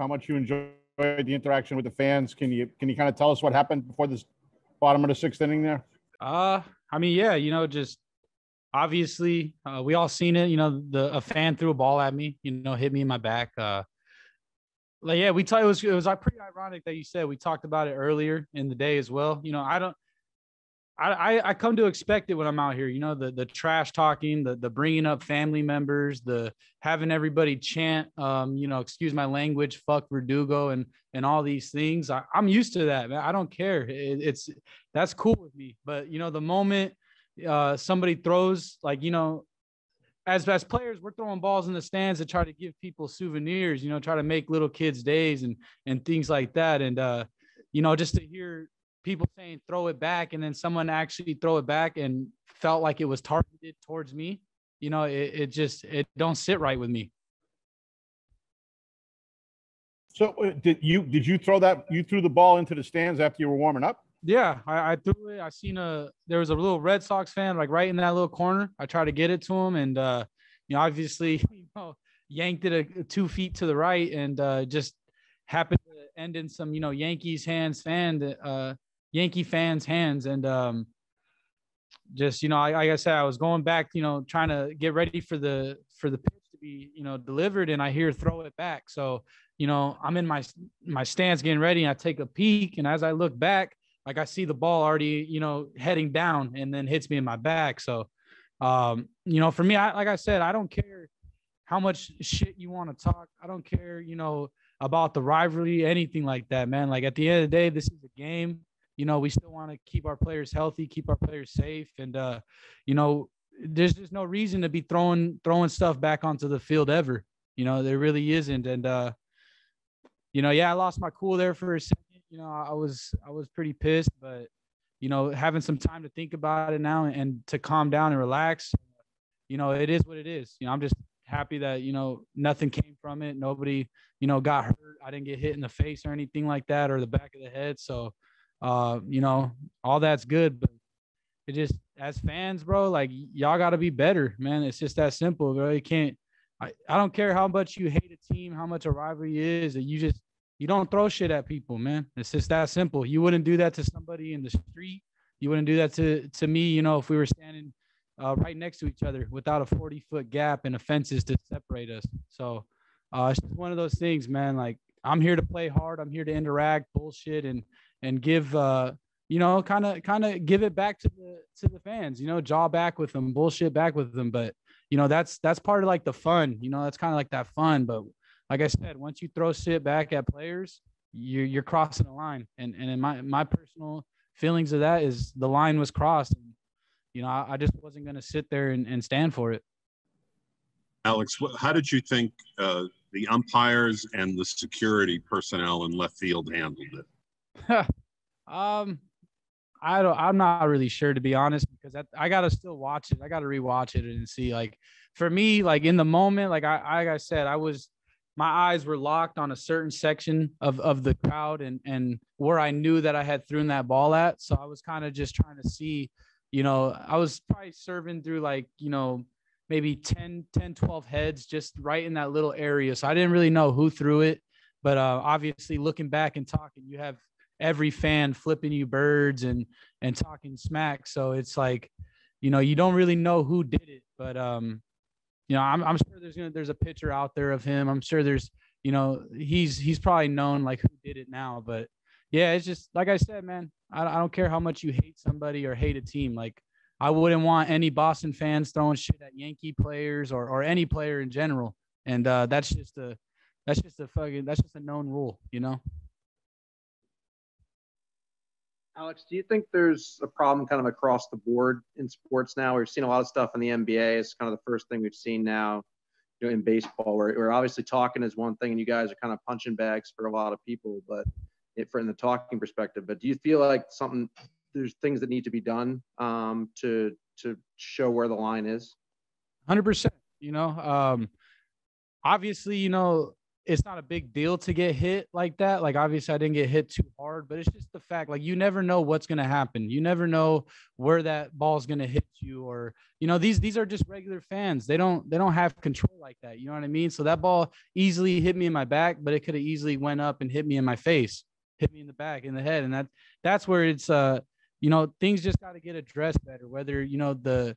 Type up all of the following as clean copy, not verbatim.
how much you enjoyed the interaction with the fans. Can you kind of tell us what happened before this bottom of the sixth inning there? I mean, yeah, just obviously we all seen it. A fan threw a ball at me, hit me in my back. Yeah, it was pretty ironic that you said we talked about it earlier in the day as well. I come to expect it when I'm out here, the trash talking, the bringing up family members, the having everybody chant, excuse my language, fuck Verdugo and all these things. I'm used to that, man. I don't care. That's cool with me. But, the moment somebody throws, as players, we're throwing balls in the stands to try to give people souvenirs, try to make little kids' days and things like that. And, just to hear people saying throw it back and then someone actually throw it back and felt like it was targeted towards me, it don't sit right with me. So did you throw that? You threw the ball into the stands after you were warming up? Yeah, I threw it. I seen there was a little Red Sox fan like right in that little corner. I tried to get it to him, and obviously yanked it 2 feet to the right, and just happened to end in some Yankee fans' hands, and just like I said, I was going back, trying to get ready for the pitch to be delivered, and I hear throw it back. So I'm in my stance getting ready, and I take a peek, and as I look back, like I see the ball already, heading down and then hits me in my back. So, for me, like I said, I don't care how much shit you want to talk. I don't care, about the rivalry, anything like that, man. Like at the end of the day, this is a game. We still want to keep our players healthy, keep our players safe. And, there's just no reason to be throwing stuff back onto the field ever. There really isn't. And, yeah, I lost my cool there for a second. I was pretty pissed, but, having some time to think about it now and to calm down and relax, it is what it is. I'm just happy that, nothing came from it. Nobody, got hurt. I didn't get hit in the face or anything like that, or the back of the head. So, all that's good, but it just, as fans, bro, like y'all got to be better, man. It's just that simple, bro. I don't care how much you hate a team, how much a rivalry is, you don't throw shit at people, man. It's just that simple. You wouldn't do that to somebody in the street. You wouldn't do that to me, if we were standing right next to each other without a 40-foot gap and fences to separate us. So it's just one of those things, man. Like, I'm here to play hard. I'm here to interact, bullshit, and give, kind of give it back to the fans, jaw back with them, bullshit back with them. But, that's part of like the fun, that's kind of like that fun. But like I said, once you throw shit back at players, you're crossing the line. And in my personal feelings of that is the line was crossed. And, I just wasn't going to sit there and stand for it. Alex, how did you think the umpires and the security personnel in left field handled it? I'm not really sure, to be honest, because I got to still watch it. I got to rewatch it and see, like, for me, like in the moment, like I said, my eyes were locked on a certain section of the crowd and where I knew that I had thrown that ball at. So I was kind of just trying to see, I was probably serving through like, maybe 10, 12 heads just right in that little area. So I didn't really know who threw it. But obviously looking back and talking, you have every fan flipping you birds and talking smack. So it's like, you don't really know who did it. But I'm sure there's a picture out there of him. I'm sure there's, he's probably known like who did it now. But yeah, it's just like I said, man, I don't care how much you hate somebody or hate a team. Like, I wouldn't want any Boston fans throwing shit at Yankee players or any player in general. And that's just a known rule, Alex, do you think there's a problem kind of across the board in sports now? We've seen a lot of stuff in the NBA. It's kind of the first thing we've seen now, in baseball, where we're obviously talking is one thing, and you guys are kind of punching bags for a lot of people, but in the talking perspective. But do you feel like there's things that need to be done to show where the line is? 100%. Obviously, it's not a big deal to get hit like that. Like, obviously I didn't get hit too hard, but it's just the fact, like, you never know what's going to happen. You never know where that ball's going to hit you, or, you know, these are just regular fans. They don't have control like that. You know what I mean? So that ball easily hit me in my back, but it could have easily went up and hit me in my face, hit me in the back, in the head. And that's where it's, you know, things just got to get addressed better, whether, you know,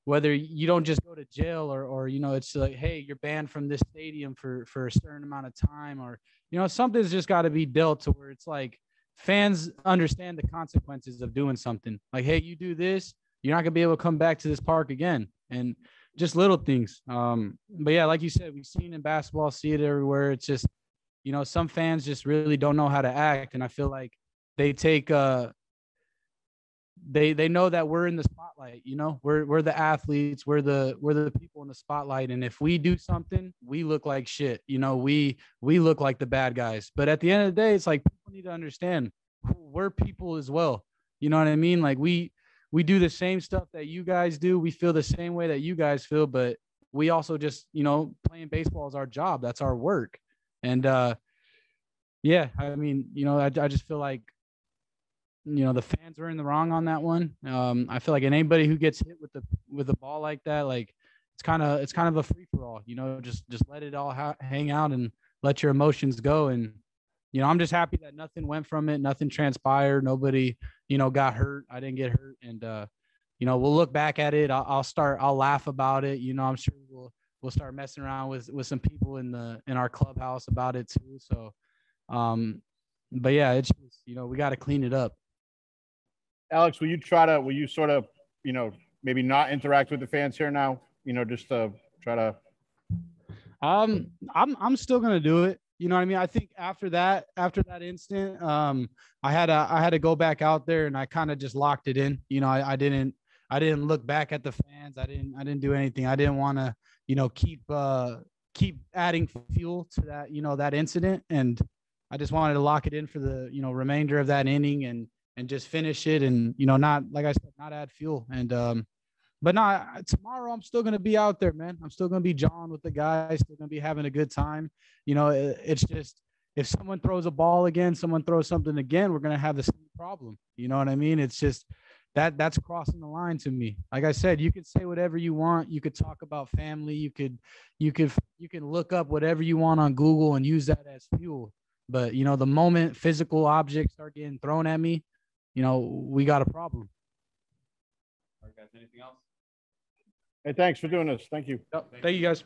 whether you don't just go to jail, or, you know, it's like, hey, you're banned from this stadium for a certain amount of time, or, you know, something's just got to be dealt to where it's like fans understand the consequences of doing something. Like, hey, you do this, you're not gonna be able to come back to this park again. And just little things. But yeah, like you said, we've seen in basketball, see it everywhere. It's just, you know, some fans just really don't know how to act. And I feel like they take they know that we're in the spotlight, you know, we're the athletes, we're the people in the spotlight. And if we do something, we look like shit. You know, we look like the bad guys. But at the end of the day, it's like, people need to understand we're people as well. You know what I mean? Like, we do the same stuff that you guys do. We feel the same way that you guys feel, but we also just, you know, playing baseball is our job. That's our work. And yeah, I mean, you know, I just feel like, you know, the fans were in the wrong on that one. I feel like anybody who gets hit with a ball like that, like, it's kind of a free for all. You know, just let it all hang out and let your emotions go. And, you know, I'm just happy that nothing went from it, nothing transpired, nobody, you know, got hurt. I didn't get hurt, and you know, we'll look back at it. I'll laugh about it. You know, I'm sure we'll start messing around with some people in our clubhouse about it too. So, but yeah, it's just, you know, we got to clean it up. Alex, will you sort of, you know, maybe not interact with the fans here now, you know, just to try to. I'm still gonna do it. You know what I mean? I think after that incident, I had to go back out there, and I kind of just locked it in. You know, I didn't look back at the fans. I didn't do anything. I didn't want to, you know, keep adding fuel to that, you know, that incident. And I just wanted to lock it in for the, you know, remainder of that inning, and just finish it, and, you know, not, like I said, not add fuel. And but no, tomorrow I'm still gonna be out there, man. I'm still gonna be jawing with the guys, still gonna be having a good time. You know, it's just, if someone throws a ball again, someone throws something again, we're gonna have the same problem. You know what I mean? It's just that's crossing the line to me. Like I said, you could say whatever you want. You could talk about family. You can look up whatever you want on Google and use that as fuel. But, you know, the moment physical objects start getting thrown at me, you know, we got a problem. All right, guys, anything else? Hey, thanks for doing this. Thank you. Yep. Thank you, guys.